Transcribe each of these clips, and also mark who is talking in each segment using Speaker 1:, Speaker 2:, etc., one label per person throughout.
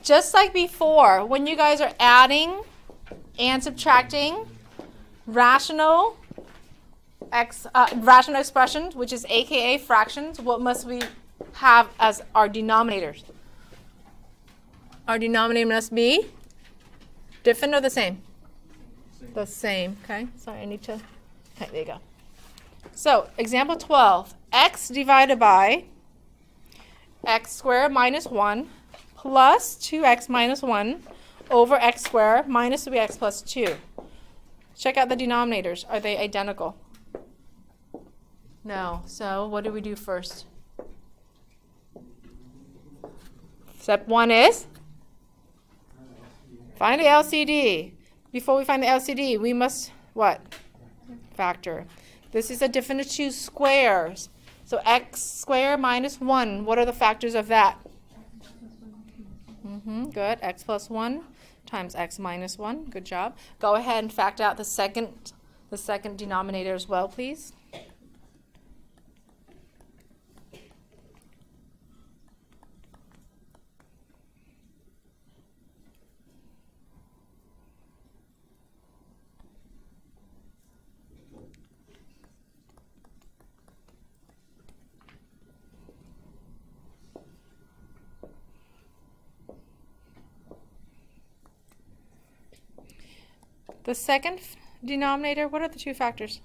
Speaker 1: just like before, when you guys are adding and subtracting rational expressions, which is aka fractions, what must we have as our denominators? Our denominator must be different or the same? The same. Okay, sorry, I need to, okay, there you go. So, example 12, x divided by x squared minus 1 plus 2x minus 1 over x squared minus 3x plus 2. Check out the denominators. Are they identical? No. So, what do we do first? Step 1 is find the LCD. Before we find the LCD, we must what? Factor. This is a difference of two squares. So x squared minus 1. What are the factors of that? Good. X plus 1 times x minus 1. Good job. Go ahead and factor out the second denominator as well, please. The second denominator, what are the two factors?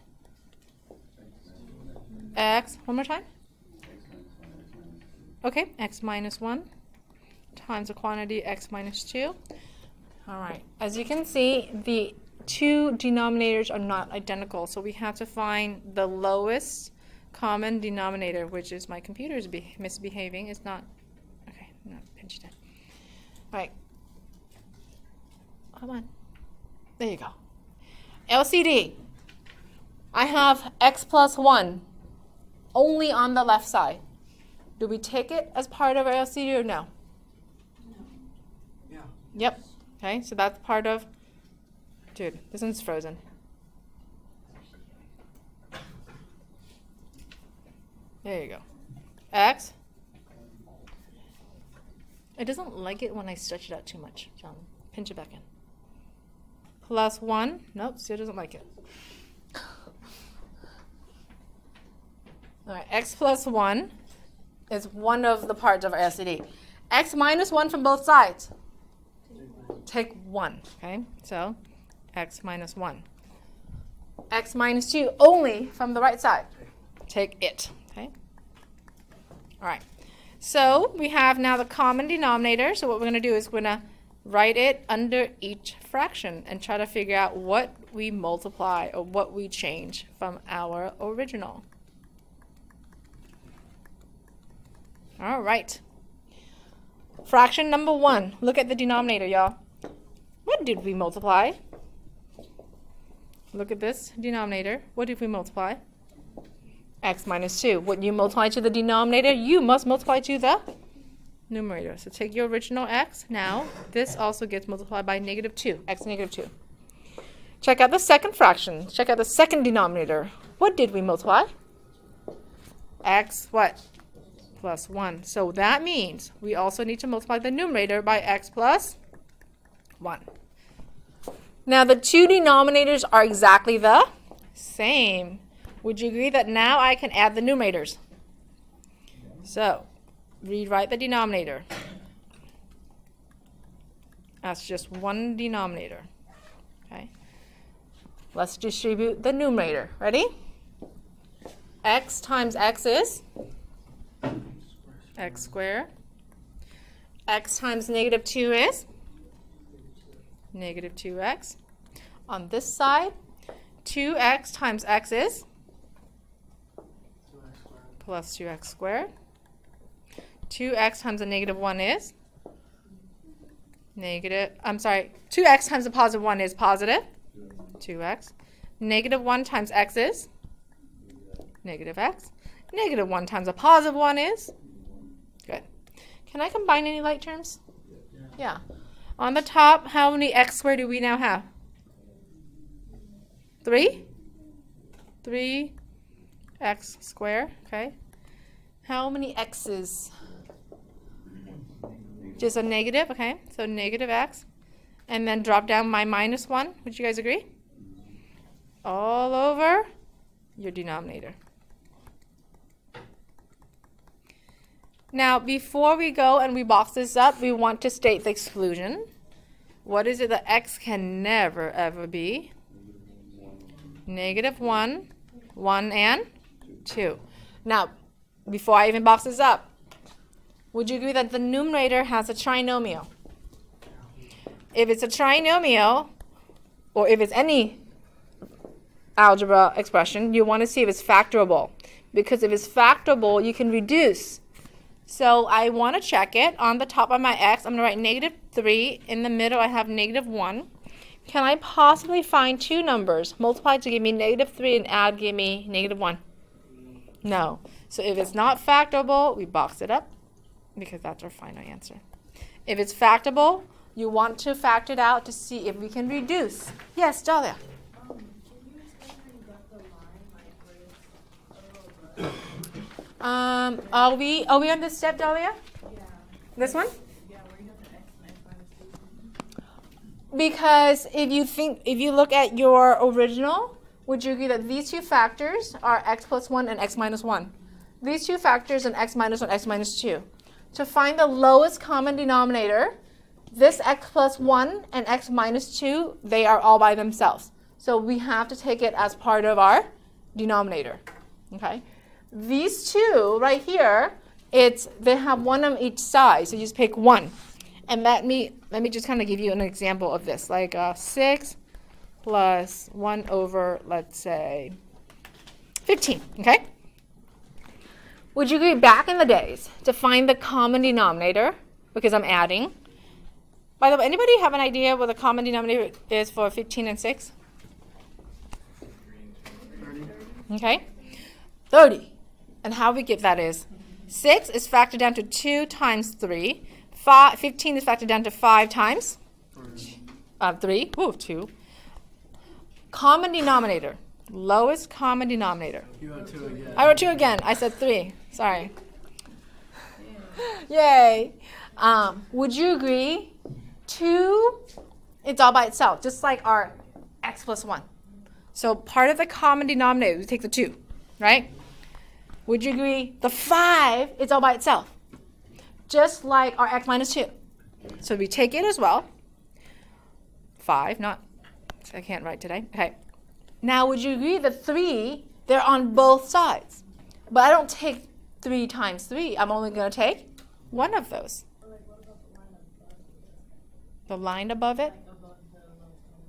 Speaker 1: X, one more time? Okay, x minus 1 times the quantity x minus 2. All right, as you can see, the two denominators are not identical, so we have to find the lowest common denominator, which is my computer is misbehaving. It's not, okay, I'm not pinched in. All right, come on. There you go. LCD. I have x plus 1 only on the left side. Do we take it as part of our LCD or no? Yeah. Yep. Okay, so that's part of, dude, this one's frozen. There you go. X. It doesn't like it when I stretch it out too much, John. Pinch it back in. Plus 1. Nope, still doesn't like it. All right, x plus 1 is one of the parts of our LCD. X minus 1 from both sides. Take 1, okay? So, x minus 1. X minus 2 only from the right side. Take it, okay? All right. So, we have now the common denominator. So, what we're going to do is we're going to write it under each fraction and try to figure out what we multiply or what we change from our original. All right. Fraction number 1. Look at the denominator, y'all. What did we multiply? Look at this denominator. What did we multiply? X minus 2. When you multiply to the denominator, you must multiply to the numerator. So take your original x. Now, this also gets multiplied by negative 2. X negative 2. Check out the second fraction. Check out the second denominator. What did we multiply? X what? Plus 1. So that means we also need to multiply the numerator by x plus 1. Now the two denominators are exactly the same. Would you agree that now I can add the numerators? So, rewrite the denominator. That's just one denominator. Okay. Let's distribute the numerator. Ready? X times x is x squared. X times negative 2 is negative 2x. On this side, 2x times x is plus 2x squared. 2x times a negative 1 is negative, 2x times a positive 1 is positive 2x. Negative 1 times x is negative x. Negative 1 times a positive 1 is good. Can I combine any like terms? Yeah. On the top, how many x squared do we now have? 3? 3x squared, okay. How many x's? Just a negative, okay? So negative x. And then drop down my minus 1. Would you guys agree? All over your denominator. Now, before we go and we box this up, we want to state the exclusion. What is it that x can never, ever be? Negative 1, 1, and 2. Now, before I even box this up, would you agree that the numerator has a trinomial? If it's a trinomial, or if it's any algebra expression, you want to see if it's factorable. Because if it's factorable, you can reduce. So I want to check it. On the top of my x, I'm going to write negative 3. In the middle, I have negative 1. Can I possibly find two numbers multiplied to give me negative 3 and add give me negative 1? No. So if it's not factorable, we box it up because that's our final answer. If it's factorable, you want to factor it out to see if we can reduce. Yes, Dahlia.
Speaker 2: Can you explain how you got the line, like
Speaker 1: Are we on this step, Dahlia?
Speaker 2: Yeah.
Speaker 1: This one?
Speaker 2: Yeah, where you have the x and x minus 2.
Speaker 1: Because if you look at your original, would you agree that these two factors are x plus 1 and x minus 1? These two factors and x minus 1, x minus 2. To find the lowest common denominator, this x plus 1 and x minus 2, they are all by themselves. So we have to take it as part of our denominator. Okay? These two right here, they have one on each side, so you just pick one. And let me just kind of give you an example of this, like 6 plus 1 over, let's say, 15, okay? Would you agree back in the days to find the common denominator, because I'm adding? By the way, anybody have an idea what the common denominator is for 15 and 6?
Speaker 3: 30.
Speaker 1: Okay, 30. And how we get that is 6 is factored down to 2 times 3. 15 is factored down to 5 times 3. Ooh, 2. Common denominator. Lowest common denominator.
Speaker 3: You wrote 2 again.
Speaker 1: I wrote 2 again. I said 3. Sorry. Yay. Would you agree? 2, it's all by itself, just like our x plus 1. So part of the common denominator, we take the 2, right? Would you agree? The 5, it's all by itself, just like our x minus 2. So we take it as well. 5, I can't write today. Okay. Now, would you agree that 3, they're on both sides? But I don't take 3 times 3. I'm only going to take one of those. The line above it?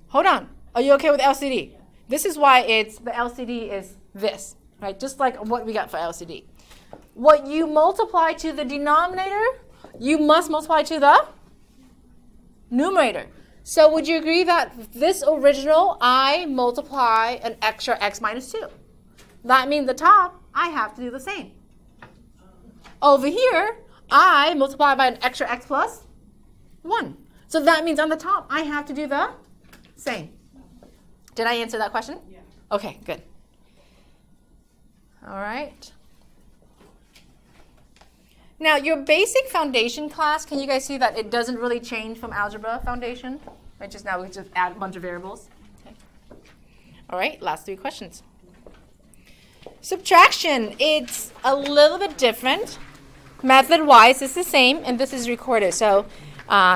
Speaker 1: Hold on. Are you okay with LCD? This is why the LCD is this, right? Just like what we got for LCD. What you multiply to the denominator, you must multiply to the numerator. So would you agree that this original, I multiply an extra x minus 2? That means the top, I have to do the same. Over here, I multiply by an extra x plus 1. So that means on the top, I have to do the same. Did I answer that question?
Speaker 2: Yeah.
Speaker 1: Okay, good. All right. Now, your basic foundation class, can you guys see that it doesn't really change from algebra foundation? Right, just now we just add a bunch of variables. Okay. All right, last 3 questions. Subtraction, it's a little bit different. Method-wise, it's the same, and this is recorded. So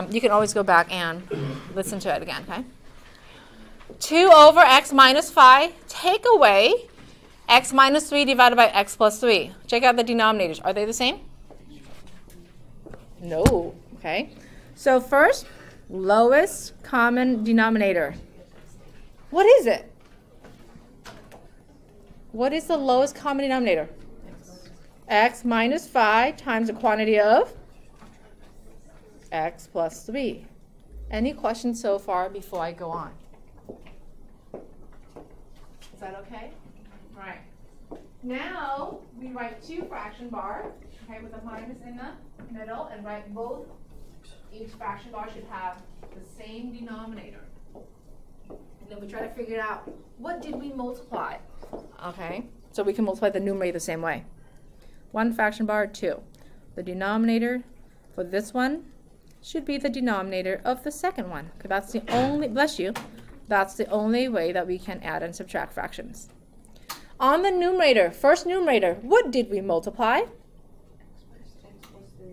Speaker 1: you can always go back and listen to it again, okay? 2 over x minus 5, take away x minus 3 divided by x plus 3. Check out the denominators. Are they the same? No. Okay. So first, lowest common denominator. What is it? What is the lowest common denominator? X minus 5 times the quantity of x plus 3. Any questions so far before I go on? Is that okay? All right. Now we write 2 fraction bars, okay, with a minus in the middle, and write both. Each fraction bar should have the same denominator. And then we try to figure out what did we multiply. Okay, so we can multiply the numerator the same way. 1 fraction bar, 2. The denominator for this one should be the denominator of the second one. Because that's the only, bless you, that's the only way that we can add and subtract fractions. On the numerator, first numerator, what did we multiply?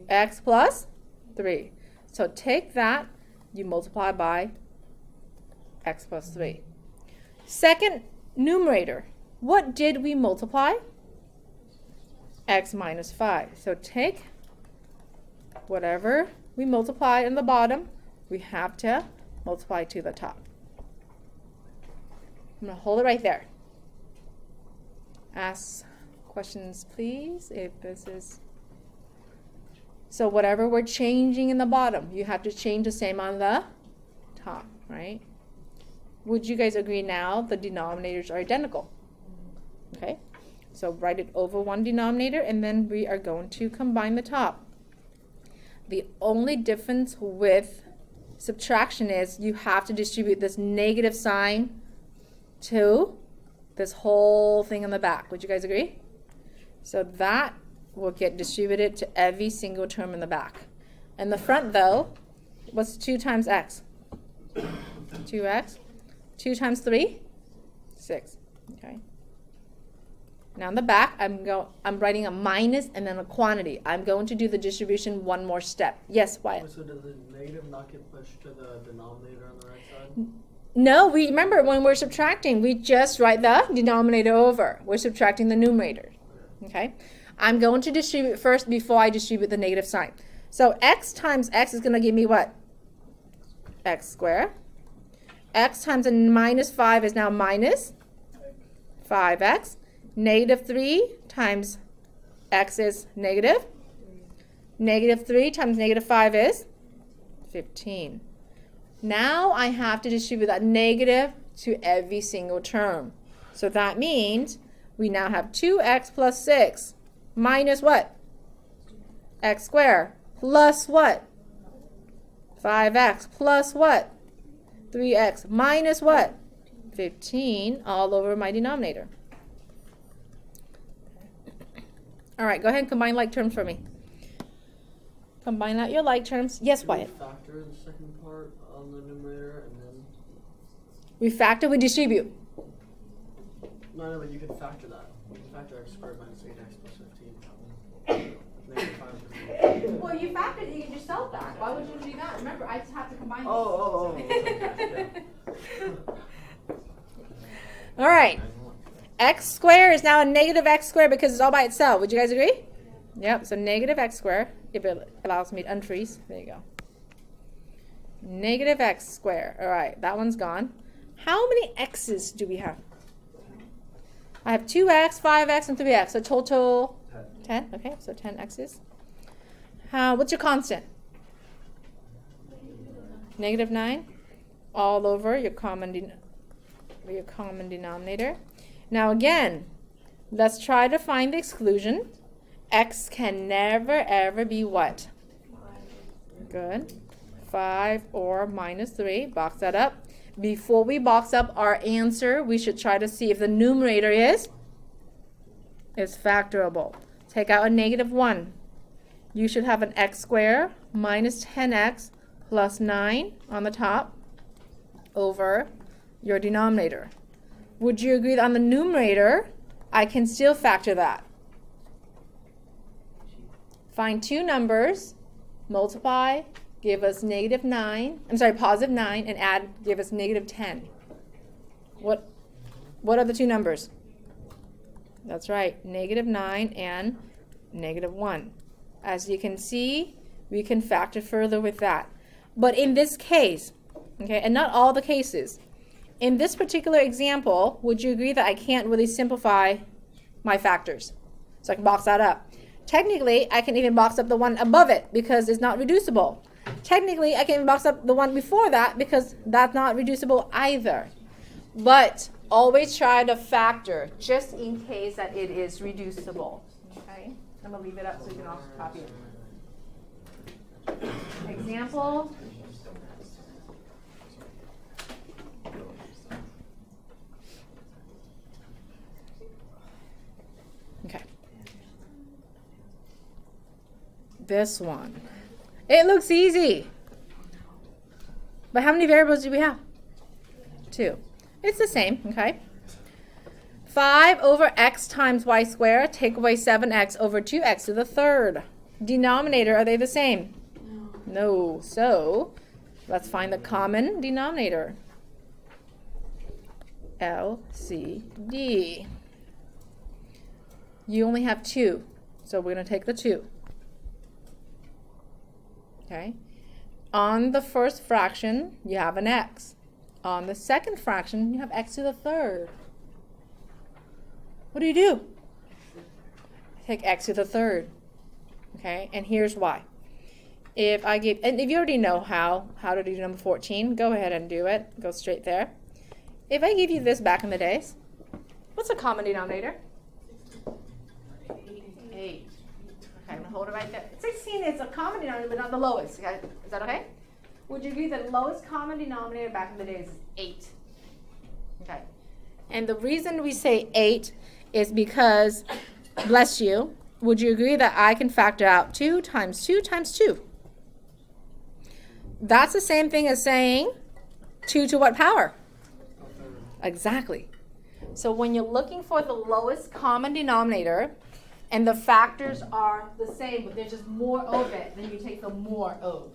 Speaker 1: X plus 3. So take that, you multiply by x plus 3. Second numerator, what did we multiply? X minus 5. So take whatever we multiply in the bottom, we have to multiply to the top. I'm going to hold it right there. Ask questions, please, if this is... So whatever we're changing in the bottom, you have to change the same on the top, right? Would you guys agree now the denominators are identical? Okay, so write it over one denominator, and then we are going to combine the top. The only difference with subtraction is you have to distribute this negative sign to this whole thing in the back. Would you guys agree? So that will get distributed to every single term in the back. In the front, though, what's 2 times x? 2x. 2 times 3? 6. Okay. Now in the back, I'm writing a minus and then a quantity. I'm going to do the distribution one more step. Yes, Wyatt?
Speaker 3: So does the negative not get pushed to the denominator on the right side?
Speaker 1: No, we remember when we're subtracting, we just write the denominator over. We're subtracting the numerator. Okay? I'm going to distribute first before I distribute the negative sign. So x times x is going to give me what? X squared. X times a minus 5 is now minus 5x. Negative 3 times x is negative. Negative 3 times negative 5 is 15. Now I have to distribute that negative to every single term. So that means we now have 2x plus 6 minus what? X squared plus what? 5x plus what? 3x minus what? 15 all over my denominator. All right, go ahead and combine like terms for me. Combine out your like terms. Yes, Wyatt?
Speaker 3: Factor the second part on the numerator and then...
Speaker 1: We factor, we distribute.
Speaker 3: No, but you can factor that. You can factor x squared minus 8x plus 15. Negative 5.
Speaker 1: Well, you factored, you get yourself back. Why would you do that? Remember, I just have to combine
Speaker 3: Okay,
Speaker 1: All right. X squared is now a negative x squared because it's all by itself. Would you guys agree? Yep, so negative x squared, if it allows me to unfreeze. There you go. Negative x squared. All right, that one's gone. How many x's do we have? I have 2x, 5x, and 3x. So total 10. Okay, so 10 x's. What's your constant? Negative 9. All over your common denominator. Now again, let's try to find the exclusion. X can never ever be what? Good. 5 or minus 3. Box that up. Before we box up our answer, we should try to see if the numerator is factorable. Take out a negative 1. You should have an x squared minus 10x plus 9 on the top over your denominator. Would you agree that on the numerator, I can still factor that? Find two numbers, multiply, give us positive 9, and add, give us negative 10. What are the two numbers? That's right, negative 9 and negative 1. As you can see, we can factor further with that. But in this case, okay, and not all the cases, in this particular example, would you agree that I can't really simplify my factors? So I can box that up. Technically, I can even box up the one above it because it's not reducible. Technically, I can even box up the one before that because that's not reducible either. But always try to factor just in case that it is reducible. Okay? I'm going to leave it up so you can also copy it. Example. Okay. This one. It looks easy. But how many variables do we have? 2. It's the same, okay? 5 over x times y squared, take away 7x over 2x to the third. Denominator, are they the same? No. So, let's find the common denominator. LCD. You only have 2, so we're going to take the 2. Okay? On the first fraction, you have an x. On the second fraction, you have x to the third. What do? Take x to the third. Okay? And here's why. If I give, and if you already know how to do number 14, go ahead and do it. Go straight there. If I give you this back in the days, what's a common denominator? 8. Okay, I'm going to hold it right there. 16 is a common denominator, but not the lowest. Okay? Is that okay? Would you agree that the lowest common denominator back in the days is 8? Okay. And the reason we say 8 is because, bless you, would you agree that I can factor out 2 times 2 times 2? That's the same thing as saying 2 to what power? Exactly. So when you're looking for the lowest common denominator, and the factors are the same, but there's just more of it, then you take the more of.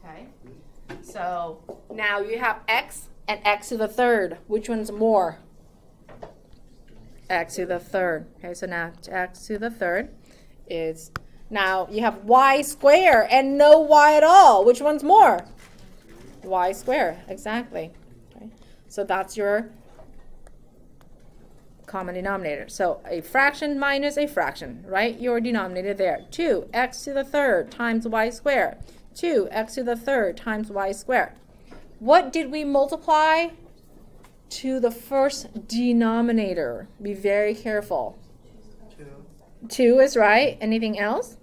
Speaker 1: Okay? So now you have x and x to the third. Which one's more? X to the third. Okay, so now x to the third is, now you have y squared and no y at all. Which one's more? Y squared, exactly. Okay. So that's your common denominator. So a fraction minus a fraction, right? Your denominator there. 2x to the third times y squared. 2x to the third times y squared. What did we multiply to the first denominator? Be very careful. 2 is right. Anything else?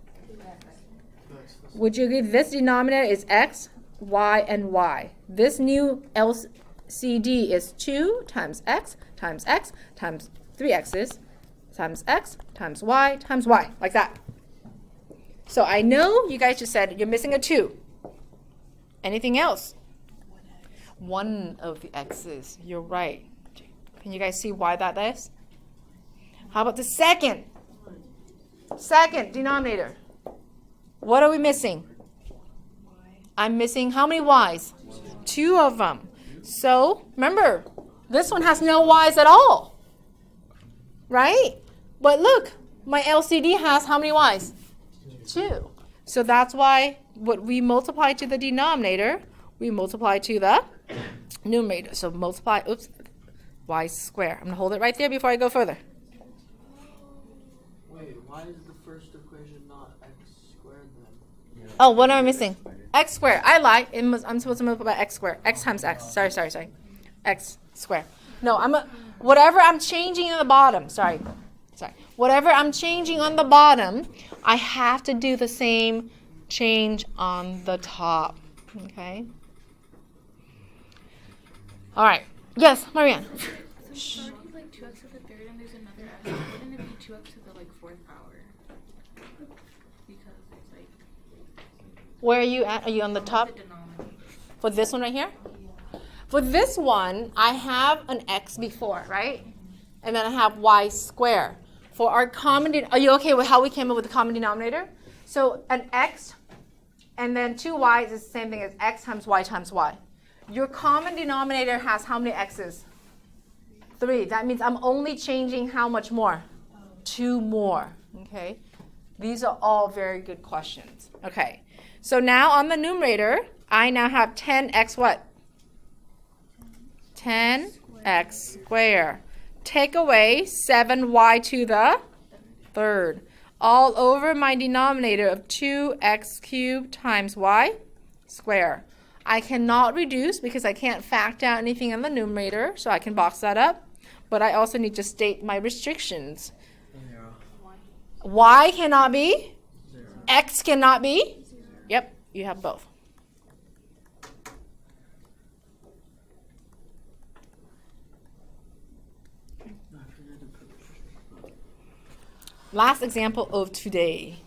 Speaker 1: Would you agree this denominator is x, y, and y? This new LCD is 2 times x times 3 x's times x times y, like that. So I know you guys just said you're missing a 2. Anything else? 1 of the x's. You're right. Can you guys see why that is? How about the second denominator? What are we missing? I'm missing how many y's? 2 of them. So remember, this one has no y's at all. Right? But look, my LCD has how many y's? 2. So that's why what we multiply to the denominator, we multiply to the numerator. So multiply, y squared. I'm going to hold it right there before I go further.
Speaker 3: Wait, why is the first equation not x squared then?
Speaker 1: Oh, what am I missing? X squared. I lied. I'm supposed to multiply by x squared. X times x. Sorry. X squared. No, whatever I'm changing in the bottom. Sorry. Whatever I'm changing on the bottom, I have to do the same change on the top. Okay? All right. Yes, Marianne.
Speaker 2: So starting with like 2x to the third and there's another x, wouldn't it be 2x to the like 4th power? Because it's like,
Speaker 1: Where are you at? Are you on the top?
Speaker 2: the denominator.
Speaker 1: For this one right here? For this one, I have an x before, right? And then I have y squared. For our common, are you okay with how we came up with the common denominator? So an x and then 2y is the same thing as x times y times y. Your common denominator has how many x's? 3. That means I'm only changing how much more? 2 more. Okay? These are all very good questions. Okay. So now on the numerator, I now have 10x what? 10x squared. Take away 7y to the third. All over my denominator of 2x cubed times y squared. I cannot reduce because I can't factor out anything in the numerator, so I can box that up. But I also need to state my restrictions.
Speaker 3: 0.
Speaker 1: Y cannot be.
Speaker 3: 0.
Speaker 1: X cannot be. Yep, you have both. Last example of today.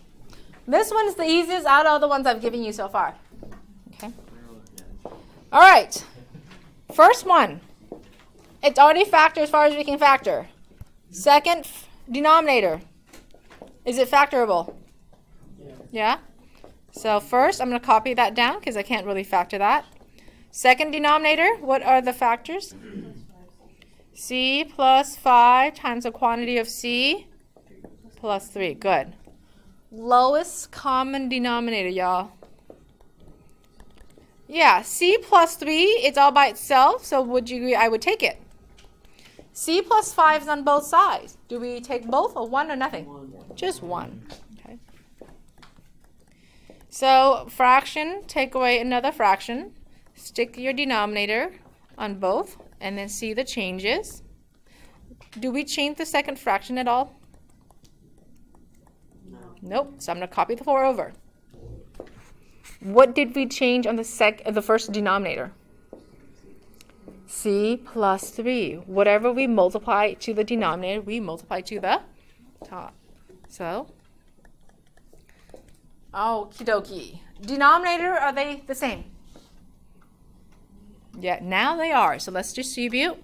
Speaker 1: This one's the easiest out of the ones I've given you so far. Okay. All right. First one. It's already factored as far as we can factor. Second denominator. Is it factorable? Yeah? So first, I'm going to copy that down because I can't really factor that. Second denominator, what are the factors? C plus 5 times the quantity of C plus 3. Good. Lowest common denominator, y'all. Yeah, C plus 3, it's all by itself, so would you agree I would take it? C plus 5 is on both sides. Do we take both or one or nothing? Just one. Okay. So fraction, take away another fraction. Stick your denominator on both and then see the changes. Do we change the second fraction at all?
Speaker 3: No.
Speaker 1: Nope. So I'm going to copy the 4 over. What did we change on the first denominator? C plus 3. Whatever we multiply to the denominator, we multiply to the top. So, okie dokie. Denominator, are they the same? Yeah, now they are. So let's distribute.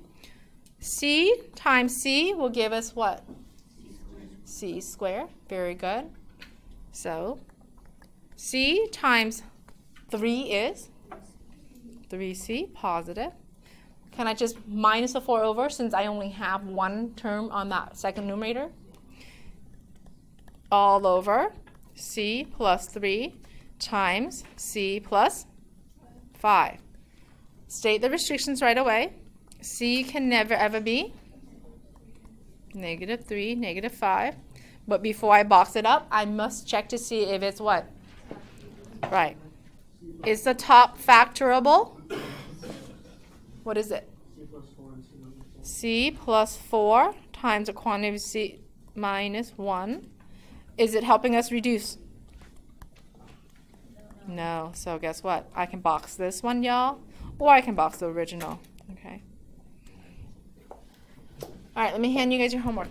Speaker 1: C times C will give us what? C squared. Very good. So, C times 3 is 3C, positive. Can I just minus the 4 over since I only have one term on that second numerator? All over C plus 3 times C plus 5. State the restrictions right away. C can never ever be -3, -5. But before I box it up, I must check to see if it's what? Right. Is the top factorable? What is it? C plus 4 times the quantity of C minus 1. Is it helping us reduce? No. So guess what? I can box this one, y'all, or I can box the original. Okay. All right, let me hand you guys your homework.